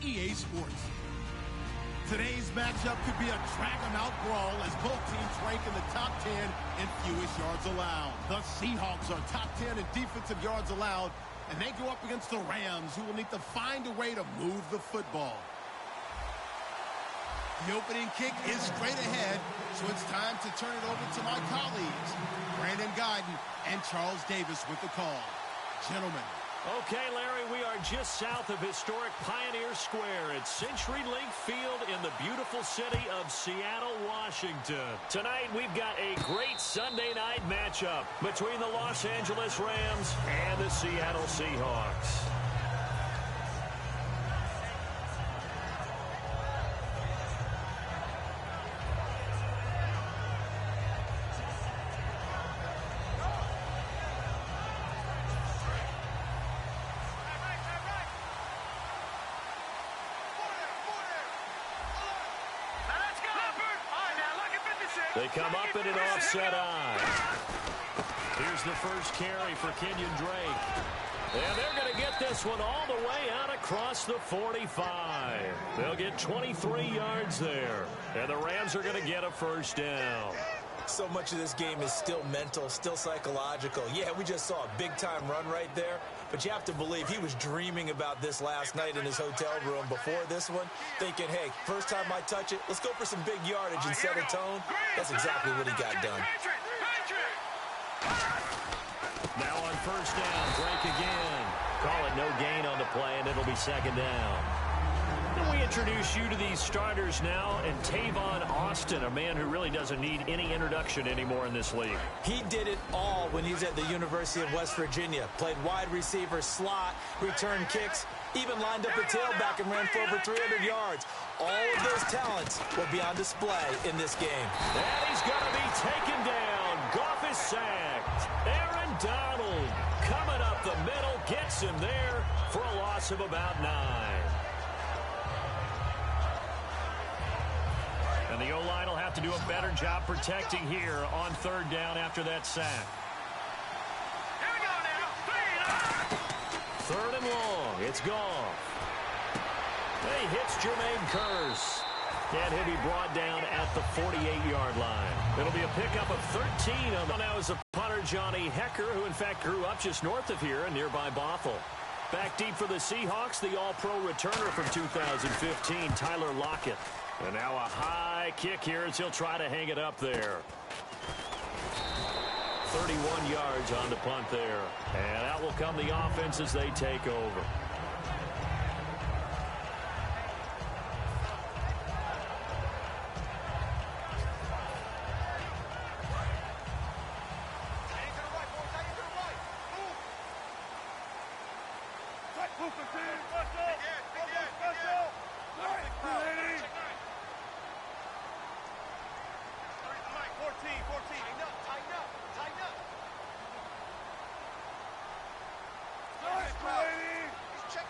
EA Sports. Today's matchup could be a drag-em-out brawl as both teams rank in the top 10 in fewest yards allowed. The Seahawks are top 10 in defensive yards allowed, and they go up against the Rams, who will need to find a way to move the football. The opening kick is straight ahead, so it's time to turn it over to my colleagues, Brandon Guyton and Charles Davis with the call. Gentlemen. Okay, Larry, we are just south of historic Pioneer Square at CenturyLink Field in the beautiful city of Seattle, Washington. Tonight, we've got a great Sunday night matchup between the Los Angeles Rams and the Seattle Seahawks. They come up in an offset eye. Here's the first carry for Kenyon Drake. And they're going to get this one all the way out across the 45. They'll get 23 yards there. And the Rams are going to get a first down. So much of this game is still mental, still psychological. Yeah, we just saw a big-time run right there, but you have to believe he was dreaming about this last night in his hotel room before this one, thinking, hey, first time I touch it, let's go for some big yardage and set a tone. That's exactly what he got done. Now on first down, Drake again. Call it no gain on the play, and it'll be second down. And we introduce you to these starters now, and Tavon Austin, a man who really doesn't need any introduction anymore in this league. He did it all when he was at the University of West Virginia. Played wide receiver, slot, returned kicks, even lined up a tailback and ran for over 300 yards. All of those talents will be on display in this game. And he's going to be taken down. Goff is sacked. Aaron Donald coming up the middle, gets him there for a loss of about 9. And the O-line will have to do a better job protecting here on third down after that sack. Here we go now. Third and long. It's Goff. He hits Jermaine Kearse. And he'll be brought down at the 48-yard line. It'll be a pickup of 13. Now is the punter, Johnny Hecker, who in fact grew up just north of here in nearby Bothell. Back deep for the Seahawks, the all-pro returner from 2015, Tyler Lockett. And now a high kick here as he'll try to hang it up there. 31 yards on the punt there. And out will come the offense as they take over.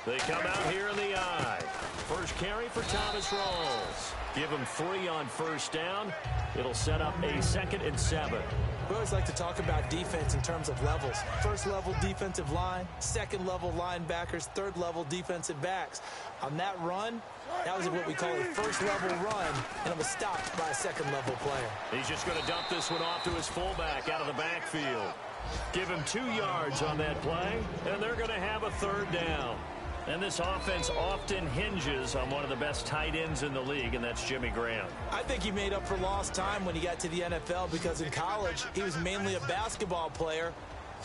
They come out here in the eye. First carry for Thomas Rawls. Give him 3 on first down. It'll set up a 2nd and 7. We always like to talk about defense in terms of levels. First level defensive line, second level linebackers, third level defensive backs. On that run, that was what we call a first level run, and it was stopped by a second level player. He's just going to dump this one off to his fullback out of the backfield. Give him 2 yards on that play, and they're going to have a third down. And this offense often hinges on one of the best tight ends in the league, and that's Jimmy Graham. I think he made up for lost time when he got to the NFL because in college, he was mainly a basketball player,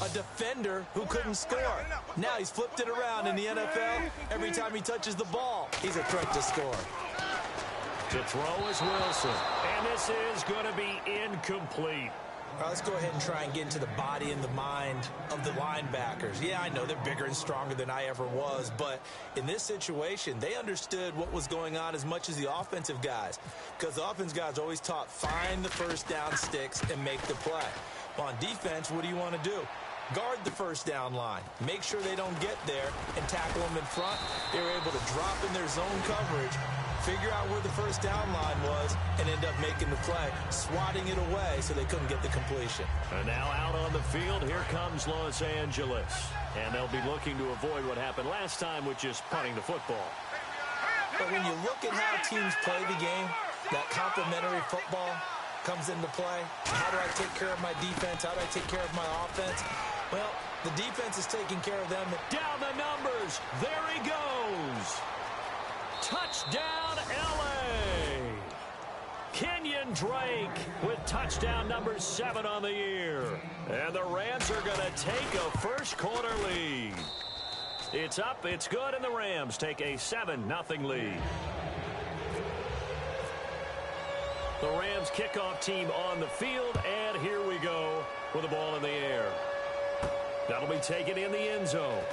a defender who couldn't score. Now he's flipped it around in the NFL. Every time he touches the ball, he's a threat to score. To throw is Wilson. And this is going to be incomplete. All right, let's go ahead and try and get into the body and the mind of the linebackers. Yeah, I know they're bigger and stronger than I ever was, but in this situation, they understood what was going on as much as the offensive guys, because the offensive guys always taught find the first down sticks and make the play. Well, on defense, what do you want to do? Guard the first down line. Make sure they don't get there and tackle them in front. They were able to drop in their zone coverage, figure out where the first down line was, and end up making the play, swatting it away so they couldn't get the completion. And now out on the field, here comes Los Angeles. And they'll be looking to avoid what happened last time with just punting the football. But when you look at how teams play the game, that complementary football comes into play. How do I take care of my defense? How do I take care of my offense? Well, the defense is taking care of them. Down the numbers. There he goes. Touchdown, L.A. Kenyon Drake with touchdown number 7 on the year. And the Rams are going to take a first-quarter lead. It's up, it's good, and the Rams take a 7-0 lead. The Rams kickoff team on the field, and here we go with the ball in the air. That'll be taken in the end zone.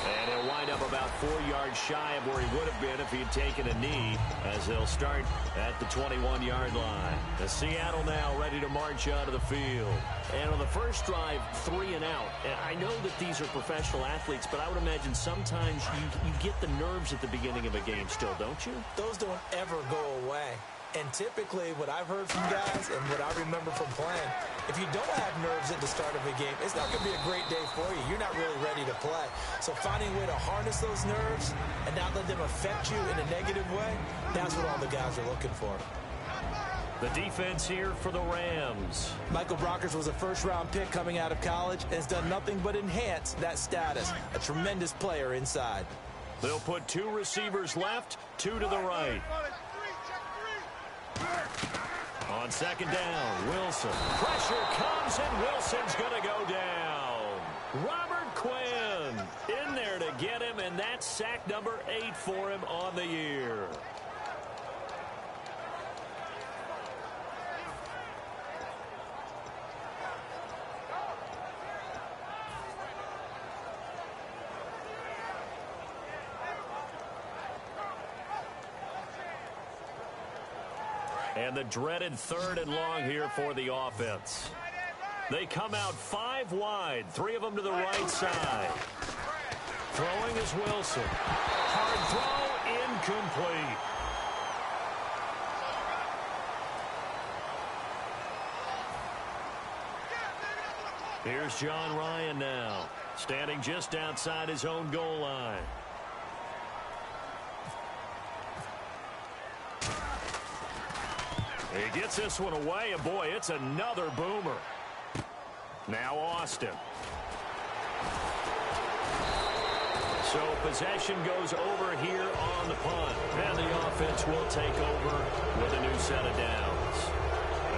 And he'll wind up about 4 yards shy of where he would have been if he had taken a knee, as they'll start at the 21-yard line. The Seattle now ready to march out of the field. And on the first drive, 3 and out. And I know that these are professional athletes, but I would imagine sometimes you get the nerves at the beginning of a game still, don't you? Those don't ever go away. And typically, what I've heard from guys and what I remember from playing, if you don't have nerves at the start of a game, it's not going to be a great day for you. You're not really ready to play. So finding a way to harness those nerves and not let them affect you in a negative way, that's what all the guys are looking for. The defense here for the Rams. Michael Brockers was a first-round pick coming out of college and has done nothing but enhance that status. A tremendous player inside. They'll put 2 receivers left, 2 to the right. On second down, Wilson. Pressure comes, and Wilson's going to go down. Robert Quinn in there to get him, and that's sack number 8 for him on the year. And the dreaded 3rd and long here for the offense. They come out 5 wide, 3 of them to the right side. Throwing is Wilson. Hard throw, incomplete. Here's John Ryan now, standing just outside his own goal line. He gets this one away, and boy, it's another boomer. Now Austin. So possession goes over here on the punt. And the offense will take over with a new set of downs.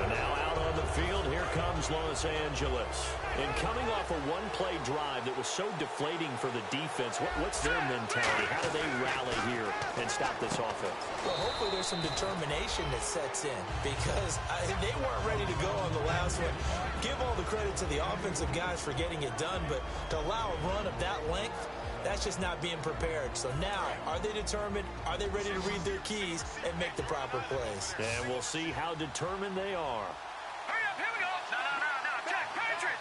And now out on the field, here comes Los Angeles. And coming off a one-play drive that was so deflating for the defense, what's their mentality? How do they rally here and stop this offense? Well, hopefully there's some determination that sets in, because they weren't ready to go on the last one. Give all the credit to the offensive guys for getting it done, but to allow a run of that length, that's just not being prepared. So now, are they determined? Are they ready to read their keys and make the proper plays? And we'll see how determined they are. Hurry up, here we go. No, Jack, Patriot.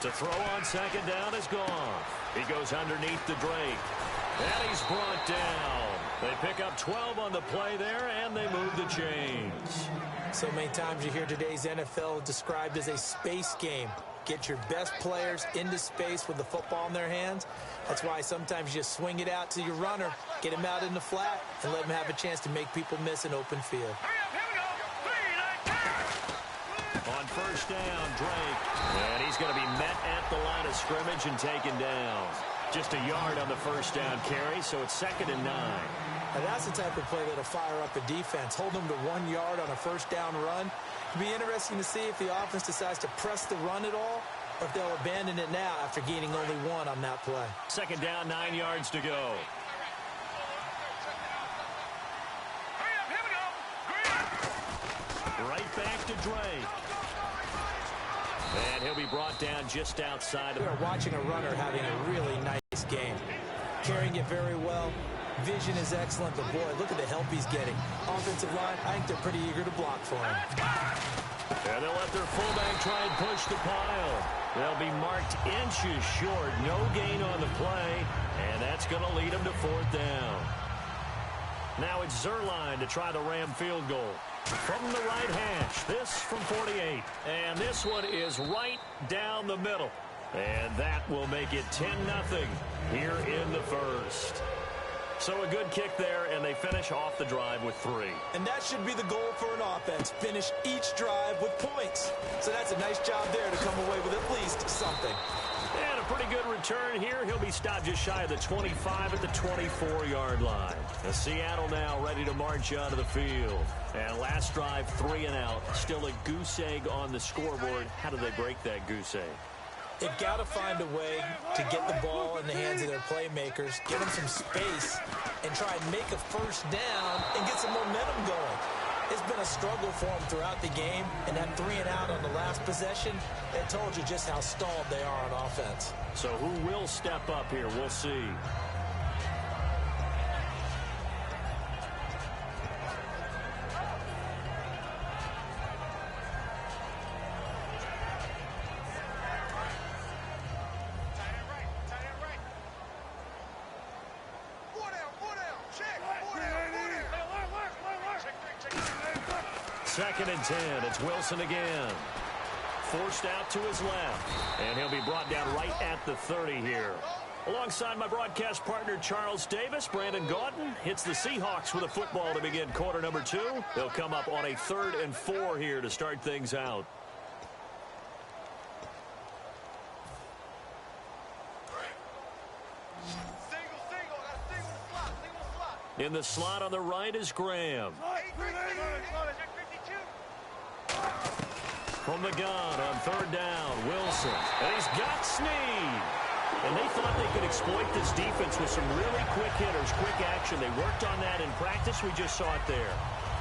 To throw on second down is gone. He goes underneath the Drake. And he's brought down. They pick up 12 on the play there, and they move the chains. So many times you hear today's NFL described as a space game. Get your best players into space with the football in their hands. That's why sometimes you just swing it out to your runner, get him out in the flat, and let him have a chance to make people miss an open field. Hurry up, here we go. 3, 9, 10. On first down, Drake. And he's going to be met at the line of scrimmage and taken down. Just a yard on the first down carry, so it's 2nd and 9. Now that's the type of play that'll fire up a defense. Hold them to 1 yard on a first down run. It'll be interesting to see if the offense decides to press the run at all, or if they'll abandon it now after gaining only 1 on that play. 2nd down, 9 yards to go. Hurry up, here we go. Green. Right back to Drake. And he'll be brought down just outside. We are watching a runner having a really nice game. Carrying it very well. Vision is excellent, but boy, look at the help he's getting. Offensive line, I think they're pretty eager to block for him. And they'll let their fullback try and push the pile. They'll be marked inches short. No gain on the play, and that's going to lead them to 4th down. Now it's Zerline to try the Ram field goal. From the right hash, this from 48. And this one is right down the middle. And that will make it 10-0 here in the first. So a good kick there, and they finish off the drive with 3. And that should be the goal for an offense. Finish each drive with points. So that's a nice job there to come away with at least something. And a pretty good return here. He'll be stopped just shy of the 25 at the 24-yard line. And Seattle now ready to march onto the field. And last drive, 3 and out. Still a goose egg on the scoreboard. How do they break that goose egg? They've got to find a way to get the ball in the hands of their playmakers, give them some space, and try and make a first down and get some momentum going. It's been a struggle for them throughout the game, and that 3 and out on the last possession, that told you just how stalled they are on offense. So who will step up here? We'll see. Second and 10. It's Wilson again. Forced out to his left. And he'll be brought down right at the 30 here. Alongside my broadcast partner, Charles Davis, Brandon Gaudin hits the Seahawks with a football to begin quarter number 2. They'll come up on a 3rd and 4 here to start things out. In the slot on the right is Graham. From the gun on 3rd down, Wilson. And he's got Snead. And they thought they could exploit this defense with some really quick hitters, quick action. They worked on that in practice. We just saw it there.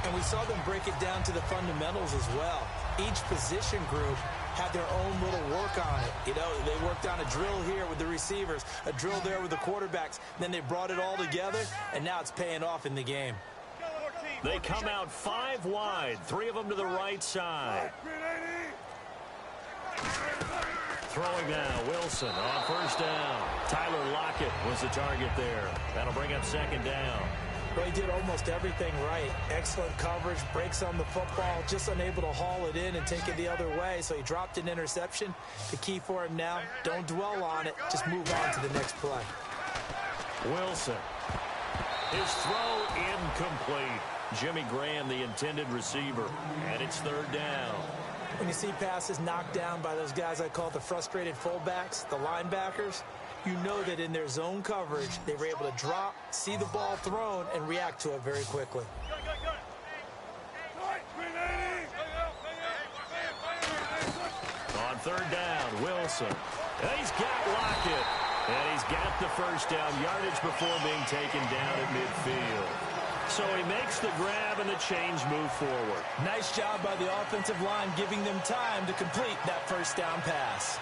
And we saw them break it down to the fundamentals as well. Each position group had their own little work on it. You know, they worked on a drill here with the receivers, a drill there with the quarterbacks. Then they brought it all together, and now it's paying off in the game. They come out 5 wide, 3 of them to the right side. Throwing now, Wilson on 1st down. Tyler Lockett was the target there. That'll bring up 2nd down. Well, he did almost everything right. Excellent coverage, breaks on the football, just unable to haul it in and take it the other way, so he dropped an interception. The key for him now, don't dwell on it, just move on to the next play. Wilson. His throw incomplete. Jimmy Graham, the intended receiver, and it's 3rd down. When you see passes knocked down by those guys I call the frustrated fullbacks, the linebackers, you know that in their zone coverage, they were able to drop, see the ball thrown, and react to it very quickly. On 3rd down, Wilson. And he's got Lockett. And he's got the 1st down yardage before being taken down at midfield. So he makes the grab and the change move forward. Nice job by the offensive line giving them time to complete that 1st down pass.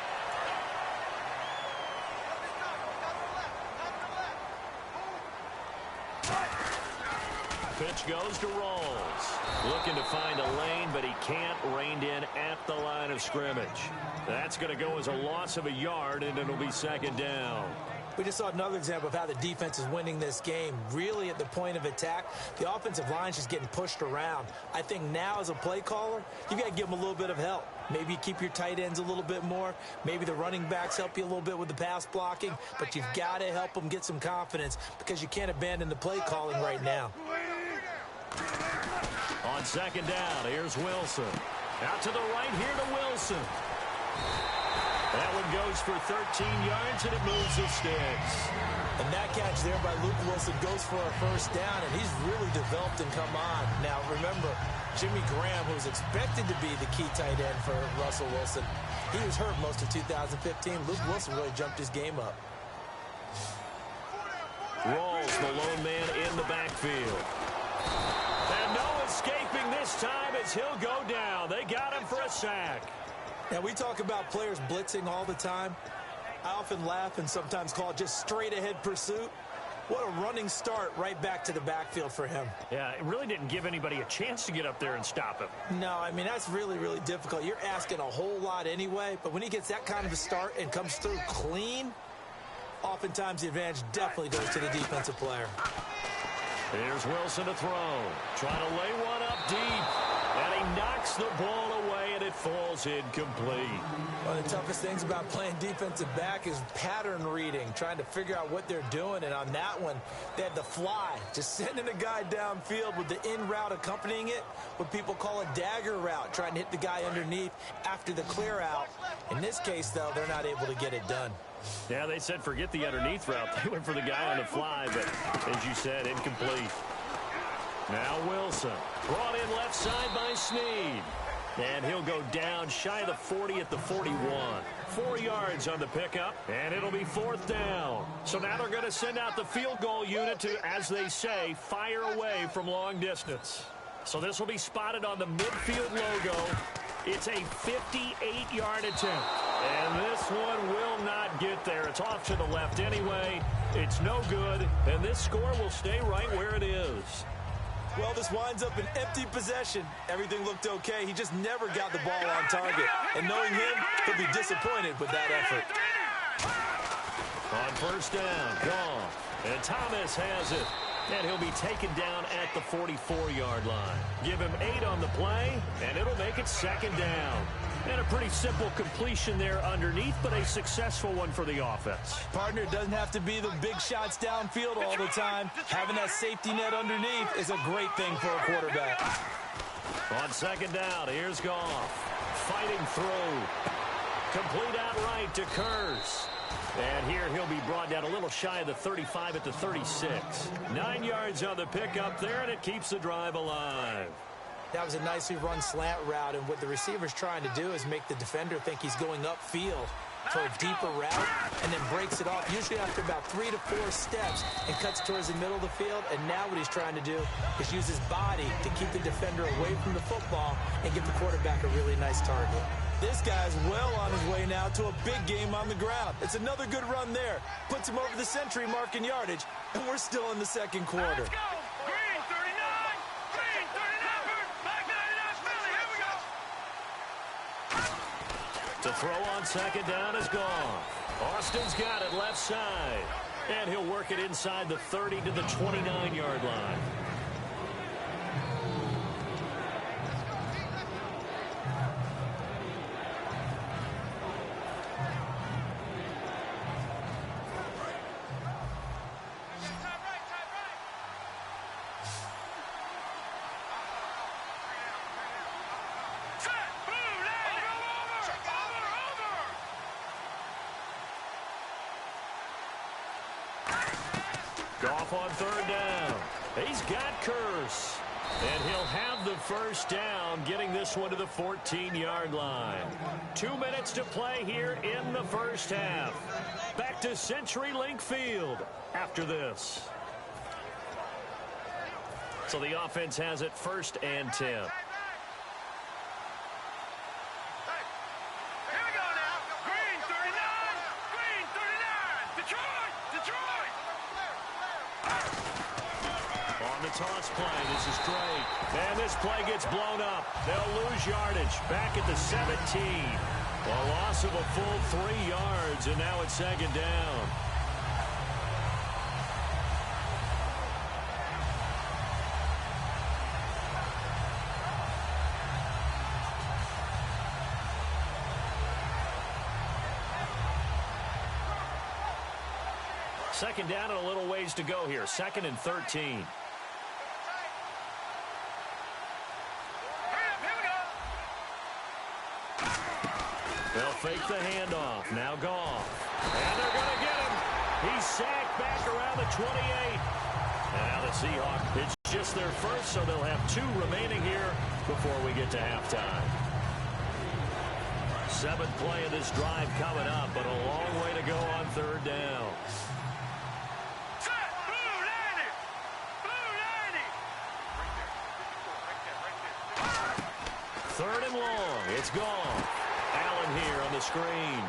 Pitch goes to Rawls. Looking to find a lane, but he can't rein in at the line of scrimmage. That's going to go as a loss of a yard, and it'll be 2nd down. We just saw another example of how the defense is winning this game. Really at the point of attack, the offensive line is just getting pushed around. I think now as a play caller, you got to give them a little bit of help. Maybe you keep your tight ends a little bit more. Maybe the running backs help you a little bit with the pass blocking. But you've got to help them get some confidence because you can't abandon the play calling right now. On 2nd down, here's Wilson. Out to the right here to Wilson. That one goes for 13 yards, and it moves the sticks. And that catch there by Luke Wilson goes for a 1st down, and he's really developed and come on. Now, remember, Jimmy Graham, who was expected to be the key tight end for Russell Wilson, he was hurt most of 2015. Luke Wilson really jumped his game up. Rawls, the lone man in the backfield. And no escaping this time as he'll go down. They got him for a sack. Now, we talk about players blitzing all the time. I often laugh and sometimes call it just straight-ahead pursuit. What a running start right back to the backfield for him. Yeah, it really didn't give anybody a chance to get up there and stop him. No, I mean, that's really, really difficult. You're asking a whole lot anyway, but when he gets that kind of a start and comes through clean, oftentimes the advantage definitely goes to the defensive player. Here's Wilson to throw. Trying to lay one up deep. And he knocks the ball away, and it falls falls incomplete. One of the toughest things about playing defensive back is pattern reading, trying to figure out what they're doing. And on that one, they had the fly, just sending a guy downfield with the in route accompanying it, what people call a dagger route, trying to hit the guy underneath after the clear out. In this case, though, they're not able to get it done. Yeah, they said forget the underneath route. They went for the guy on the fly, but as you said, incomplete. Now Wilson, brought in left side by Snead. And he'll go down shy of the 40 at the 41. 4 yards on the pickup, and it'll be 4th down. So now they're going to send out the field goal unit to, as they say, fire away from long distance. So this will be spotted on the midfield logo. It's a 58-yard attempt. And this one will not get there. It's off to the left anyway. It's no good, and this score will stay right where it is. Well, this winds up an empty possession. Everything looked okay. He just never got the ball on target. And knowing him, he'll be disappointed with that effort. On 1st down, gone. And Thomas has it. And he'll be taken down at the 44-yard line. Give him 8 on the play, and it'll make it 2nd down. And a pretty simple completion there underneath, but a successful one for the offense. Partner, it doesn't have to be the big shots downfield all the time. Having that safety net underneath is a great thing for a quarterback. On 2nd down, here's Goff. Fighting through. Complete outright to Kurz. And here he'll be brought down a little shy of the 35 at the 36. 9 yards on the pickup there, and it keeps the drive alive. That was a nicely run slant route, and what the receiver's trying to do is make the defender think he's going upfield for a deeper route, and then breaks it off, usually after about 3 to 4 steps, and cuts towards the middle of the field. And now what he's trying to do is use his body to keep the defender away from the football and give the quarterback a really nice target. This guy's well on his way now to a big game on the ground. It's another good run there. Puts him over the century mark in yardage, and we're still in the 2nd quarter. Let's go. Green 39. Green 39. Back 99 Philly. Here we go. To throw on 2nd down is gone. Austin's got it left side. And he'll work it inside the 30 to the 29-yard line. Goff on 3rd down. He's got Kurz. And he'll have the 1st down, getting this one to the 14-yard line. 2 minutes to play here in the 1st half. Back to CenturyLink Field after this. So the offense has it 1st and 10. Toss play. This is Drake. And this play gets blown up. They'll lose yardage. Back at the 17. A loss of a full 3 yards, and now it's 2nd down. Second down and a little ways to go here. 2nd and 13. They'll fake the handoff. Now Goff. And they're going to get him. He's sacked back around the 28. And now the Seahawks, it's just their first, so they'll have 2 remaining here before we get to halftime. 7th play of this drive coming up, but a long way to go on 3rd down. Third and long. It's gone. Allen here on the screen.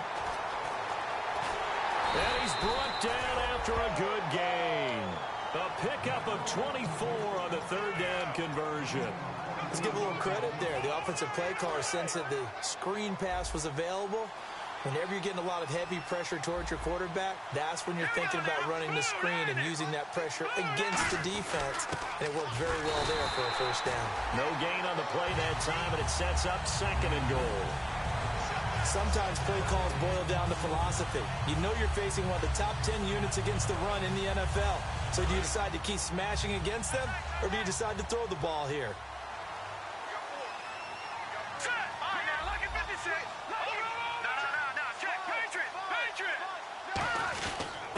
And he's brought down after a good gain. A pickup of 24 on the 3rd down conversion. Let's give a little credit there. The offensive play caller sensed that the screen pass was available. Whenever you're getting a lot of heavy pressure towards your quarterback, that's when you're thinking about running the screen and using that pressure against the defense. And it worked very well there for a 1st down. No gain on the play that time, and it sets up 2nd and goal. Sometimes play calls boil down to philosophy. You know you're facing one of the top 10 units against the run in the NFL. So do you decide to keep smashing against them, or do you decide to throw the ball here? Set. All right, now, look at 56. No, check. Patriot.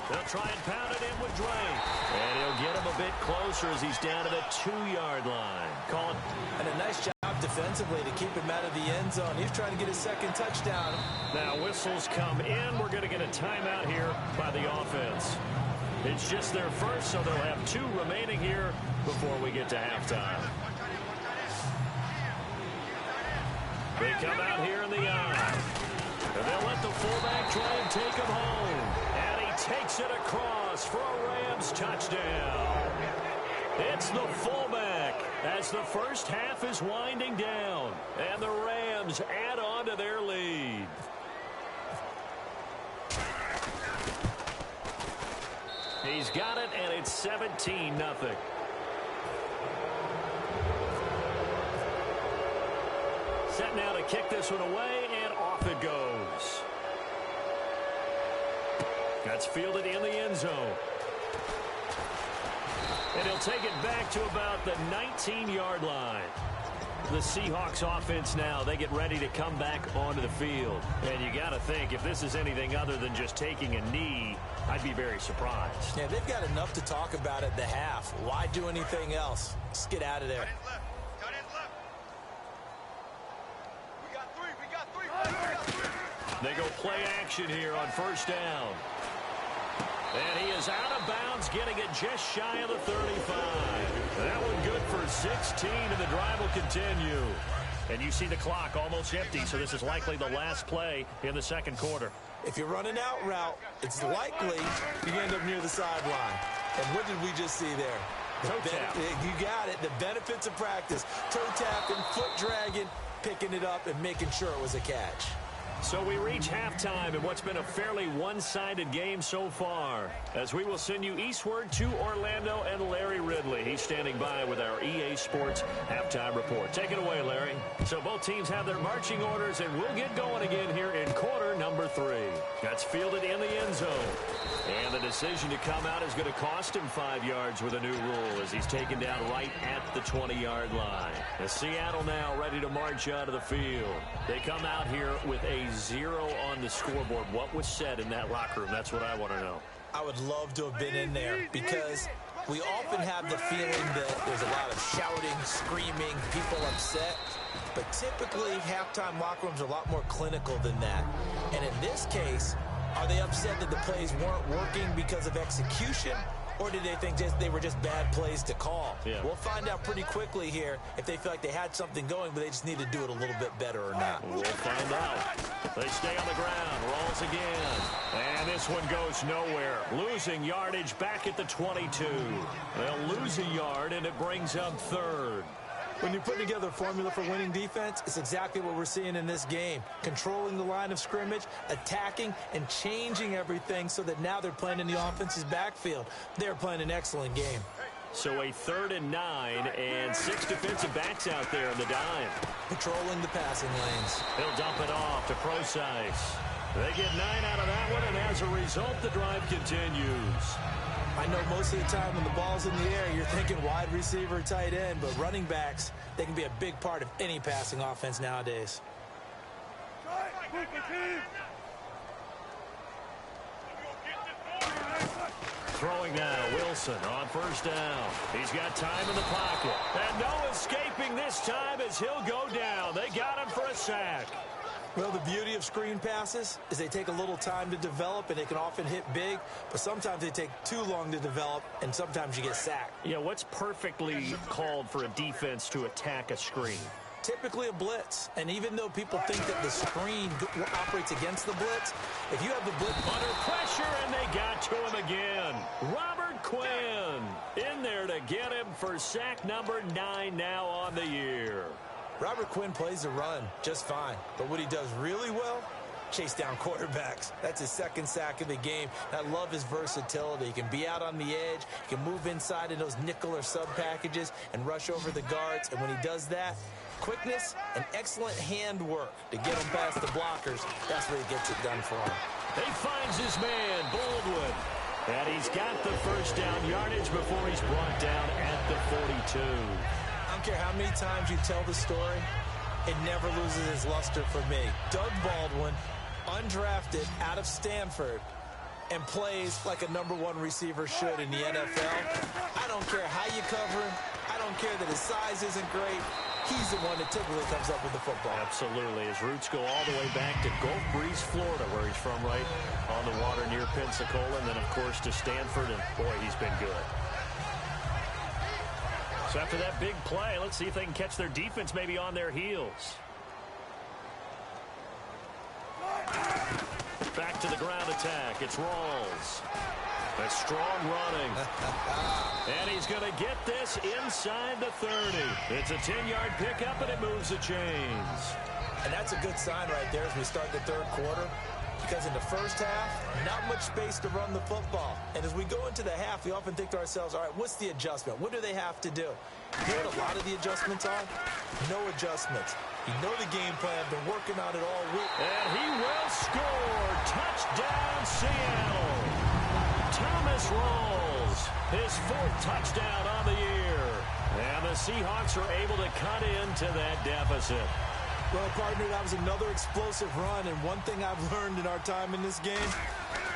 They'll try and pound it in with Drake. And he'll get him a bit closer as he's down to the 2-yard line. Call it. And a nice job defensively to keep him out of the end zone. He's trying to get his second touchdown. Now whistles come in. We're going to get a timeout here by the offense. It's just their first, so they'll have 2 remaining here before we get to halftime. They come out here in the eye. And they'll let the fullback try and take him home. And he takes it across for a Rams touchdown. It's the fullback as the first half is winding down. And the Rams add on to their lead. He's got it, and it's 17-0. Set now to kick this one away, and off it goes. That's fielded in the end zone. And he'll take it back to about the 19-yard line. The Seahawks offense now, they get ready to come back onto the field. And you got to think, if this is anything other than just taking a knee, I'd be very surprised. Yeah, they've got enough to talk about at the half. Why do anything else? Let's get out of there. Tight end left. We got three. They go play action here on first down. And he is out of bounds, getting it just shy of the 35. That one good for 16, and the drive will continue. And you see the clock almost empty, so this is likely the last play in the second quarter. If you're running out route, it's likely you end up near the sideline. And what did we just see there? Toe tap. You got it. The benefits of practice. Toe tapping, foot dragging, picking it up, and making sure it was a catch. So we reach halftime in what's been a fairly one-sided game so far, as we will send you eastward to Orlando and Larry Ridley. He's standing by with our EA Sports halftime report. Take it away, Larry. So both teams have their marching orders, and we'll get going again here in quarter number 3. That's fielded in the end zone. And the decision to come out is going to cost him 5 yards with a new rule as he's taken down right at the 20-yard line. As Seattle now ready to march out of the field. They come out here with a 0 on the scoreboard. What was said in that locker room? That's what I want to know. I would love to have been in there because we often have the feeling that there's a lot of shouting, screaming, people upset. But typically, halftime locker rooms are a lot more clinical than that. And in this case, are they upset that the plays weren't working because of execution? Or did they think they were just bad plays to call? Yeah. We'll find out pretty quickly here if they feel like they had something going, but they just need to do it a little bit better or not. We'll find out. They stay on the ground, rolls again. And this one goes nowhere. Losing yardage back at the 22. They'll lose a yard, and it brings up third. When you put together a formula for winning defense, it's exactly what we're seeing in this game. Controlling the line of scrimmage, attacking, and changing everything so that now they're playing in the offense's backfield. They're playing an excellent game. So a 3rd and 9, and 6 defensive backs out there in the dime. Patrolling the passing lanes. He'll dump it off to Procise. They get 9 out of that one, and as a result, the drive continues. I know most of the time when the ball's in the air, you're thinking wide receiver, tight end, but running backs, they can be a big part of any passing offense nowadays. Throwing now, Wilson on first down. He's got time in the pocket. And no escaping this time as he'll go down. They got him for a sack. Well, the beauty of screen passes is they take a little time to develop, and they can often hit big, but sometimes they take too long to develop, and sometimes you get sacked. Yeah, what's perfectly called for a defense to attack a screen? Typically a blitz, and even though people think that the screen operates against the blitz, if you have the blitz under pressure, and they got to him again. Robert Quinn in there to get him for sack number 9 now on the year. Robert Quinn plays the run just fine, but what he does really well, chase down quarterbacks. That's his 2nd sack of the game. I love his versatility. He can be out on the edge, he can move inside in those nickel or sub packages and rush over the guards, and when he does that, quickness and excellent hand work to get him past the blockers. That's where he gets it done for him. He finds his man, Baldwin. And he's got the first down yardage before he's brought down at the 42. I don't care how many times you tell the story, it never loses its luster for me. Doug Baldwin, undrafted out of Stanford, and plays like a #1 receiver should in the NFL. I don't care how you cover him. I don't care that his size isn't great. He's the one that typically comes up with the football. Absolutely. His roots go all the way back to Gulf Breeze, Florida, where he's from, right on the water near Pensacola. And then, of course, to Stanford. And, boy, he's been good. So after that big play, let's see if they can catch their defense maybe on their heels. Back to the ground attack. It's Rawls. A strong running. And he's going to get this inside the 30. It's a 10-yard pickup, and it moves the chains. And that's a good sign right there as we start the third quarter. Because in the first half, not much space to run the football. And as we go into the half, we often think to ourselves, all right, what's the adjustment? What do they have to do? You know what a lot of the adjustments are? No adjustments. You know the game plan, been working on it all week. And he will score. Touchdown, Seattle. Thomas Rawls, his 4th touchdown on the year. And the Seahawks are able to cut into that deficit. Well, partner, that was another explosive run, and one thing I've learned in our time in this game,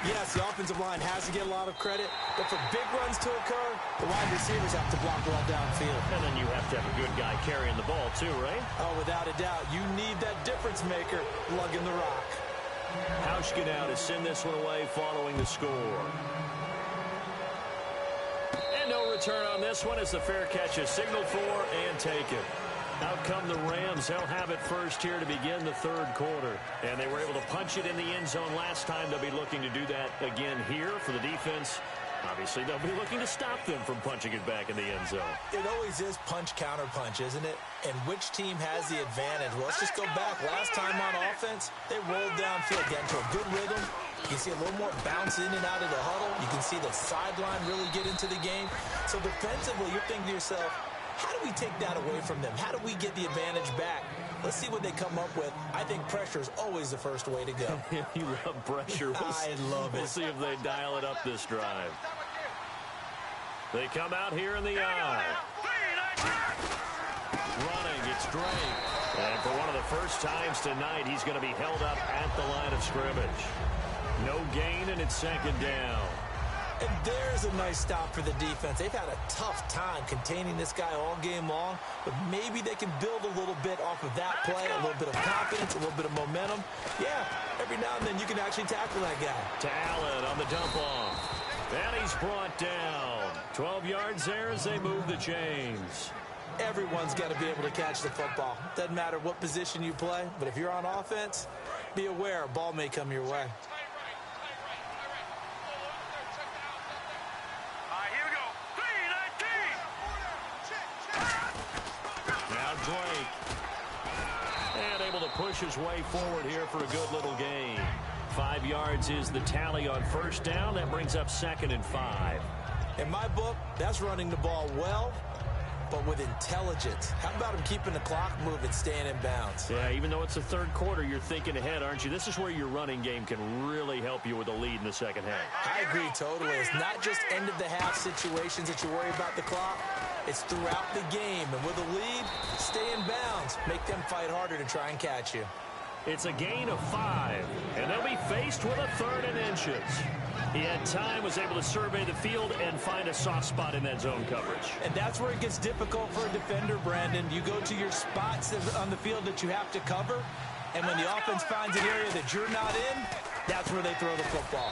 yes, the offensive line has to get a lot of credit, but for big runs to occur, the wide receivers have to block well downfield. And then you have to have a good guy carrying the ball too, right? Oh, without a doubt. You need that difference maker lugging the rock. Hauschka now to send this one away following the score. And no return on this one as the fair catch is signaled for and taken. Out come the Rams. They'll have it first here to begin the third quarter. And they were able to punch it in the end zone last time. They'll be looking to do that again here for the defense. Obviously, they'll be looking to stop them from punching it back in the end zone. It always is punch, counter punch, isn't it? And which team has the advantage? Well, let's just go back. Last time on offense, they rolled downfield, get into a good rhythm. You can see a little more bounce in and out of the huddle. You can see the sideline really get into the game. So defensively, you're thinking to yourself, how do we take that away from them? How do we get the advantage back? Let's see what they come up with. I think pressure is always the first way to go. You love pressure. I love it. We'll see if they dial it up this drive. They come out here in the eye. Running, it's Drake. And for one of the first times tonight, he's going to be held up at the line of scrimmage. No gain, and it's second down. And there's a nice stop for the defense. They've had a tough time containing this guy all game long, but maybe they can build a little bit off of that play, a little bit of confidence, a little bit of momentum. Yeah, every now and then you can actually tackle that guy. To Allen on the dump off. And he's brought down. 12 yards there as they move the chains. Everyone's got to be able to catch the football. Doesn't matter what position you play, but if you're on offense, be aware a ball may come your way. And able to push his way forward here for a good little gain. 5 yards is the tally on first down. That brings up 2nd and 5. In my book, that's running the ball well, but with intelligence. How about him keeping the clock moving, staying in bounds? Yeah, even though it's the third quarter, you're thinking ahead, aren't you? This is where your running game can really help you with a lead in the second half. I agree totally. It's not just end-of-the-half situations that you worry about the clock. It's throughout the game. And with a lead, stay in bounds. Make them fight harder to try and catch you. It's a gain of 5, and they'll be faced with a 3rd and inches. He had time, was able to survey the field and find a soft spot in that zone coverage. And that's where it gets difficult for a defender, Brandon. You go to your spots on the field that you have to cover, and when the offense finds an area that you're not in, that's where they throw the football.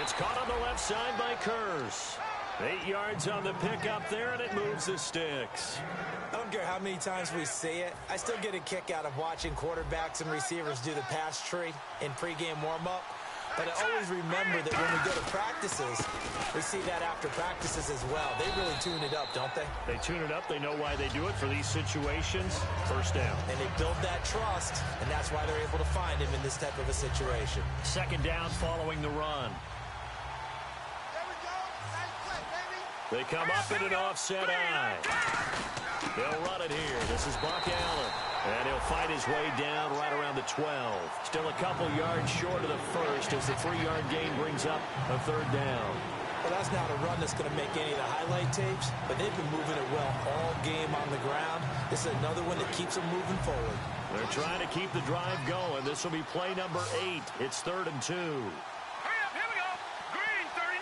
It's caught on the left side by Kurz. 8 yards on the pickup there, and it moves the sticks. I don't care how many times we see it. I still get a kick out of watching quarterbacks and receivers do the pass tree in pregame warm-up. But I always remember that when we go to practices, we see that after practices as well. They really tune it up, don't they? They tune it up. They know why they do it for these situations. First down. And they build that trust, and that's why they're able to find him in this type of a situation. Second down following the run. They come up in an offset eye. They'll run it here. This is Buck Allen. And he'll fight his way down right around the 12. Still a couple yards short of the first as the 3-yard gain brings up a third down. Well, that's not a run that's going to make any of the highlight tapes, but they've been moving it well all game on the ground. This is another one that keeps them moving forward. They're trying to keep the drive going. This will be play number 8. It's 3rd and 2. Hurry up, here we go. Green, 39.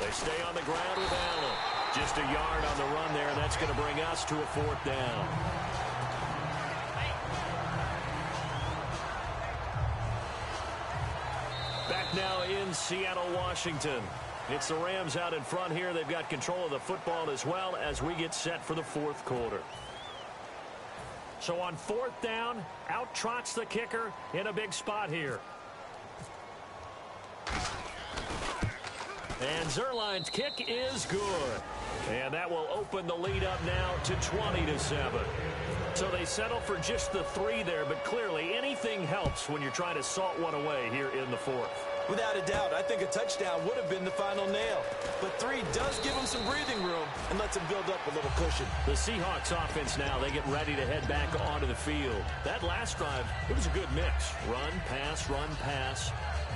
They stay on the ground with Allen. Just a yard on the run there, and that's going to bring us to a 4th down. Back now in Seattle, Washington. It's the Rams out in front here. They've got control of the football as well as we get set for the 4th quarter. So on 4th down, out trots the kicker in a big spot here. And Zerline's kick is good. And that will open the lead up now to 20-7. So they settle for just the 3 there, but clearly anything helps when you're trying to salt one away here in the 4th. Without a doubt, I think a touchdown would have been the final nail. But 3 does give them some breathing room and lets them build up a little cushion. The Seahawks offense now, they get ready to head back onto the field. That last drive, it was a good mix. Run, pass,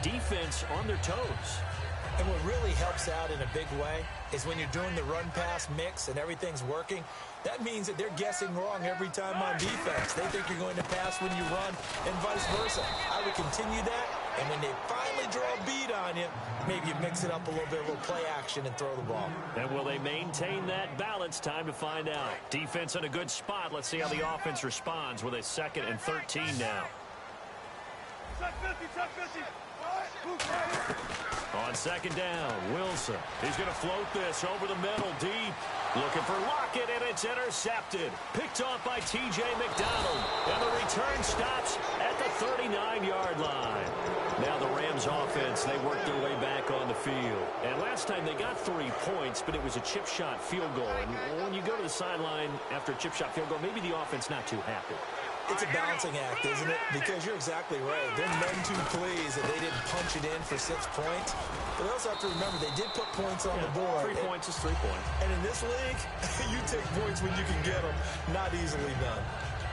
defense on their toes. And what really helps out in a big way is when you're doing the run-pass mix and everything's working, that means that they're guessing wrong every time on defense. They think you're going to pass when you run and vice versa. I would continue that, and when they finally draw a beat on you, maybe you mix it up a little bit, a little play action and throw the ball. And will they maintain that balance? Time to find out. Defense in a good spot. Let's see how the offense responds with a 2nd and 13 now. Check 50, check 50. On 2nd down, Wilson. He's going to float this over the middle, deep. Looking for Lockett, and it's intercepted. Picked off by T.J. McDonald. And the return stops at the 39-yard line. Now the Rams offense, they work their way back on the field. And last time they got 3 points, but it was a chip shot field goal. And when you go to the sideline after a chip shot field goal, maybe the offense not too happy. It's a balancing act, isn't it? Because you're exactly right. They're none too pleased that they didn't punch it in for 6 points. But they also have to remember they did put points on the board. 3 points is 3 points. And in this league, you take points when you can get them. Not easily done.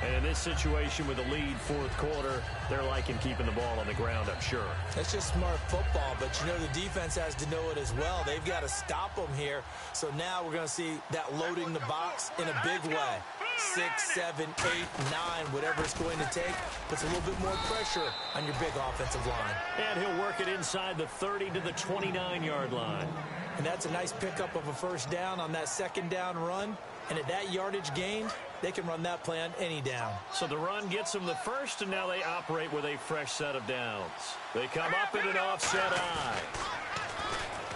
And in this situation with a lead 4th quarter, they're liking keeping the ball on the ground, I'm sure. That's just smart football, but you know the defense has to know it as well. They've got to stop them here. So now we're going to see that loading the box in a big way. 6, 7, 8, 9, whatever it's going to take, puts a little bit more pressure on your big offensive line. And he'll work it inside the 30 to the 29-yard line. And that's a nice pickup of a 1st down on that 2nd down run. And at that yardage gained, they can run that play on any down. So the run gets them the 1st, and now they operate with a fresh set of downs. They come up in an offset eye.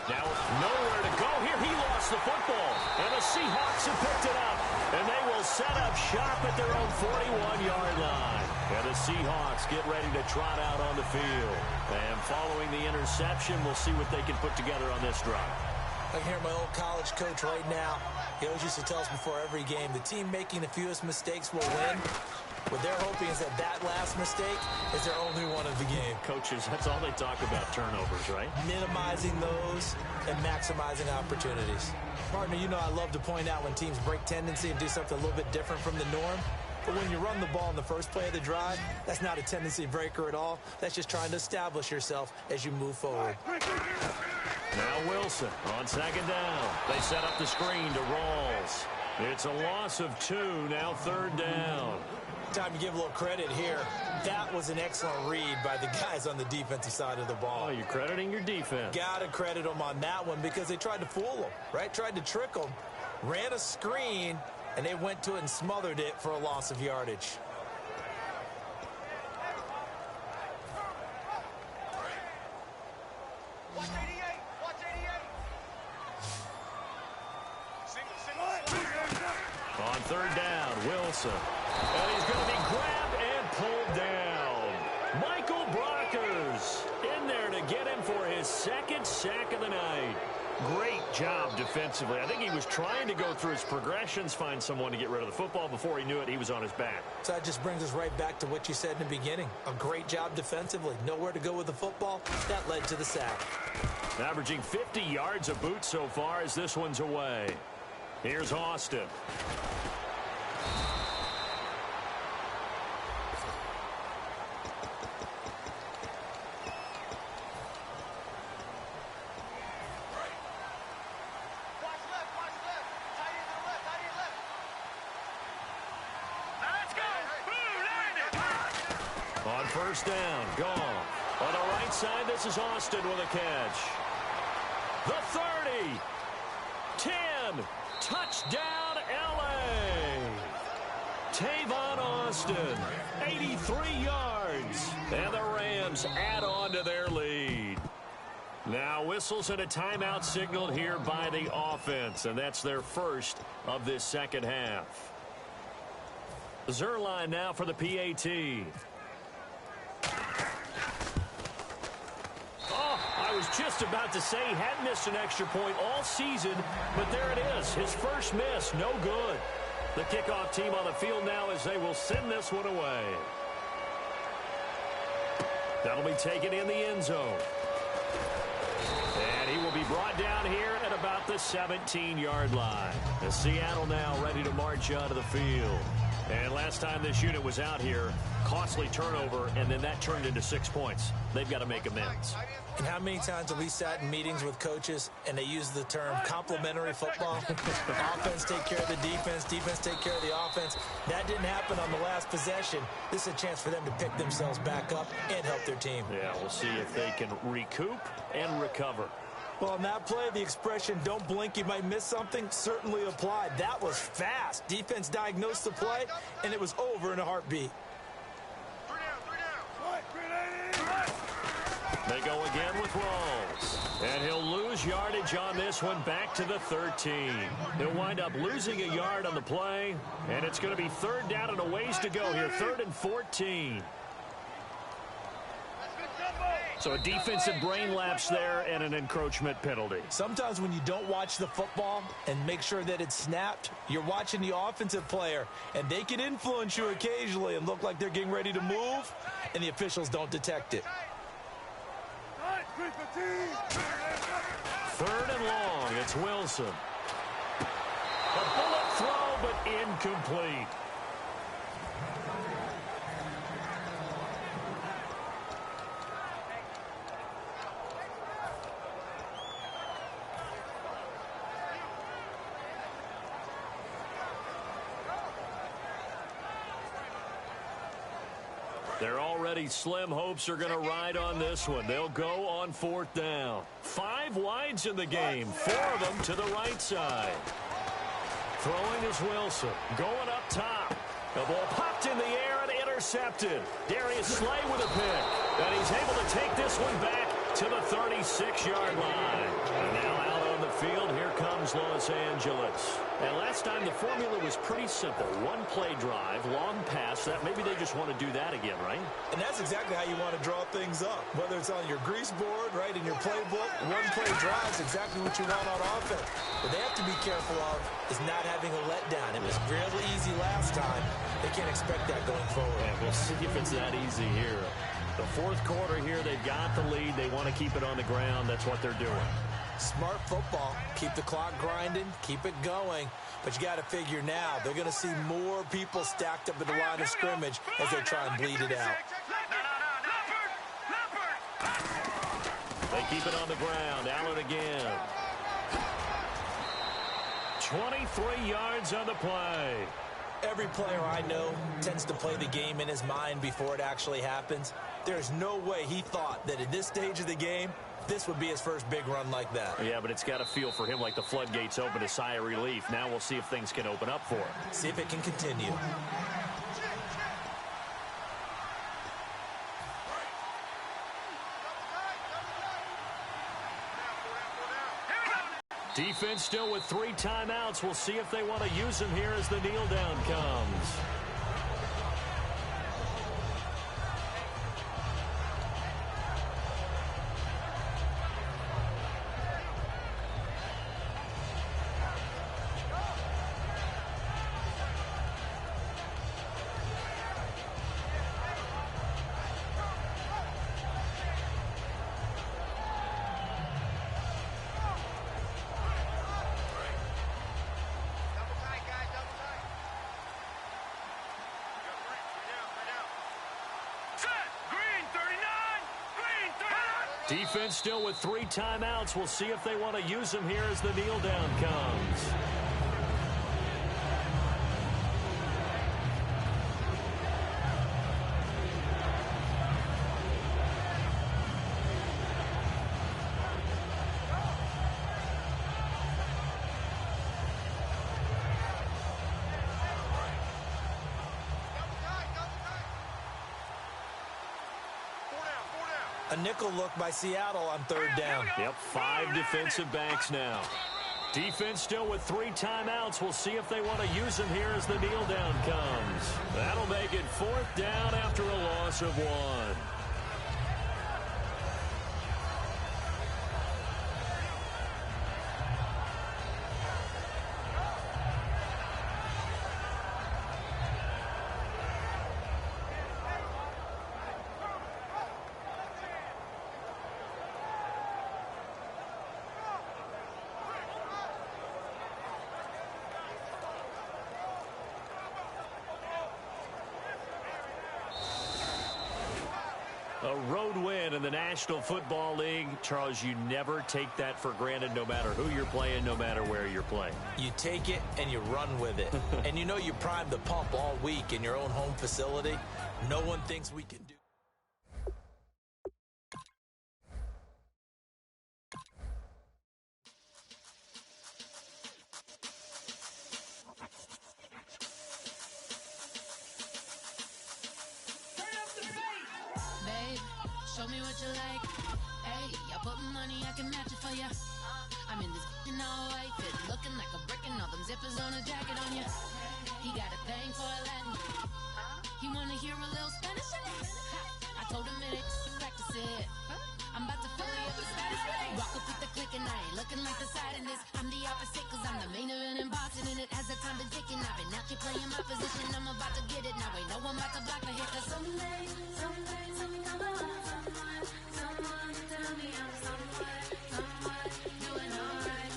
Now nowhere to go here. He lost the football, and the Seahawks have picked it up. And they will set up shop at their own 41-yard line. And the Seahawks get ready to trot out on the field. And following the interception, we'll see what they can put together on this drive. I can hear my old college coach right now. He always used to tell us before every game, the team making the fewest mistakes will win. What they're hoping is that last mistake is their only one of the game. Coaches, that's all they talk about, turnovers, right? Minimizing those and maximizing opportunities. Partner, you know I love to point out when teams break tendency and do something a little bit different from the norm. But when you run the ball in the first play of the drive, that's not a tendency breaker at all. That's just trying to establish yourself as you move forward. Now Wilson on 2nd down. They set up the screen to Rawls. It's a loss of 2, now 3rd down. Time to give a little credit here. That was an excellent read by the guys on the defensive side of the ball. Oh, you're crediting your defense. Gotta credit them on that one because they tried to fool them, right? Tried to trick them, ran a screen, and they went to it and smothered it for a loss of yardage. Watch 88. Watch 88. On 3rd down, Wilson. And he's going to be grabbed and pulled down. Michael Brockers in there to get him for his 2nd sack of the night. Great job defensively. I think he was trying to go through his progressions, find someone to get rid of the football. Before he knew it, he was on his back. So that just brings us right back to what you said in the beginning. A great job defensively. Nowhere to go with the football. That led to the sack. Averaging 50 yards a boot so far as this one's away. Here's Austin. On first down, gone. On the right side, this is Austin with a catch. The 30. 10. Touchdown, L.A. Tavon Austin, 83 yards. And the Rams add on to their lead. Now whistles and a timeout signaled here by the offense, and that's their first of this second half. Zerline now for the PAT. Oh, I was just about to say he hadn't missed an extra point all season, but there it is. His first miss, no good. The kickoff team on the field now as they will send this one away. That'll be taken in the end zone. And he will be brought down here at about the 17-yard line. As Seattle now ready to march onto the field. And last time this unit was out here, costly turnover, and then that turned into 6 points. They've got to make amends. And how many times have we sat in meetings with coaches and they use the term complementary football? Offense take care of the defense, defense take care of the offense. That didn't happen on the last possession. This is a chance for them to pick themselves back up and help their team. Yeah, we'll see if they can recoup and recover. Well, on that play, the expression, don't blink, you might miss something, certainly applied. That was fast. Defense diagnosed the play, and it was over in a heartbeat. They go again with Rawls. And he'll lose yardage on this one back to the 13. He'll wind up losing a yard on the play, and it's going to be third down and a ways to go here, 3rd and 14. So a defensive brain lapse there and an encroachment penalty. Sometimes when you don't watch the football and make sure that it's snapped, you're watching the offensive player, and they can influence you occasionally and look like they're getting ready to move, and the officials don't detect it. 3rd and long, it's Wilson. A bullet throw, but incomplete. They're already slim hopes are going to ride on this one. They'll go on 4th down. 5 wides in the game, 4 of them to the right side. Throwing is Wilson. Going up top. The ball popped in the air and intercepted. Darius Slay with a pick. And he's able to take this one back to the 36-yard line. And now out on the field, here comes Los Angeles. And last time the formula was pretty simple. One play drive, long pass. That maybe they just want to do that again, right? And that's exactly how you want to draw things up. Whether it's on your grease board, right, in your playbook, one play drive is exactly what you want on offense. What they have to be careful of is not having a letdown. It was real easy last time. They can't expect that going forward. And we'll see if it's that easy here. The 4th quarter here, they've got the lead. They want to keep it on the ground. That's what they're doing. Smart football. Keep the clock grinding. Keep it going. But you got to figure now, they're going to see more people stacked up at the line of scrimmage as they try and bleed it out. They keep it on the ground. Allen again. 23 yards on the play. Every player I know tends to play the game in his mind before it actually happens. There's no way he thought that at this stage of the game, this would be his first big run like that. Yeah, but it's got to feel for him like the floodgates open, a sigh of relief. Now we'll see if things can open up for him. See if it can continue. Defense still with 3 timeouts. We'll see if they want to use them here as the kneel down comes. Defense still with 3 timeouts. We'll see if they want to use them here as the kneel down comes. A nickel look by Seattle on third down. Yep, 5 defensive backs now. Defense still with 3 timeouts. We'll see if they want to use them here as the kneel down comes. That'll make it 4th down after a loss of 1. A road win in the National Football League. Charles, you never take that for granted no matter who you're playing, no matter where you're playing. You take it and you run with it. And you know you primed the pump all week in your own home facility. No one thinks we can do. Show me what you like. Hey, I put money, I can match it for ya. I'm in this all white fit, looking like a brick and all them zippers on a jacket on ya. He got a thing for a Latin. He wanna hear a little Spanish. I told him it ain't practice it. I'm about to fully up the status. Rock up with the click and I ain't looking like the side in this. I'm the opposite cause I'm the main event in boxing and it has the time been ticking. I've been out here playing my position. I'm about to get it now. Ain't no one about to block the hit cause someday something come along. Someone tell me I'm someone doing alright.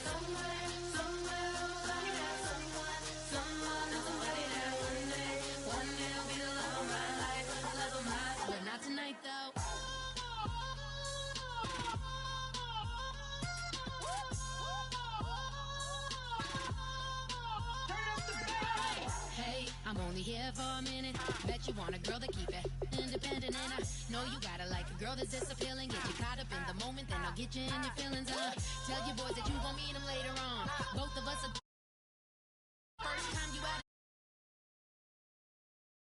Somewhere, somebody that someone is somebody that one day will be the love of my life, but not tonight though. Hey, I'm only here for a minute. Bet you want a girl to keep it independent, and I know you gotta like a girl that's this appealing. Get you caught up in the moment, then I'll get you in your feelings. Tell your boys that you gon' meet them later on. Both of us are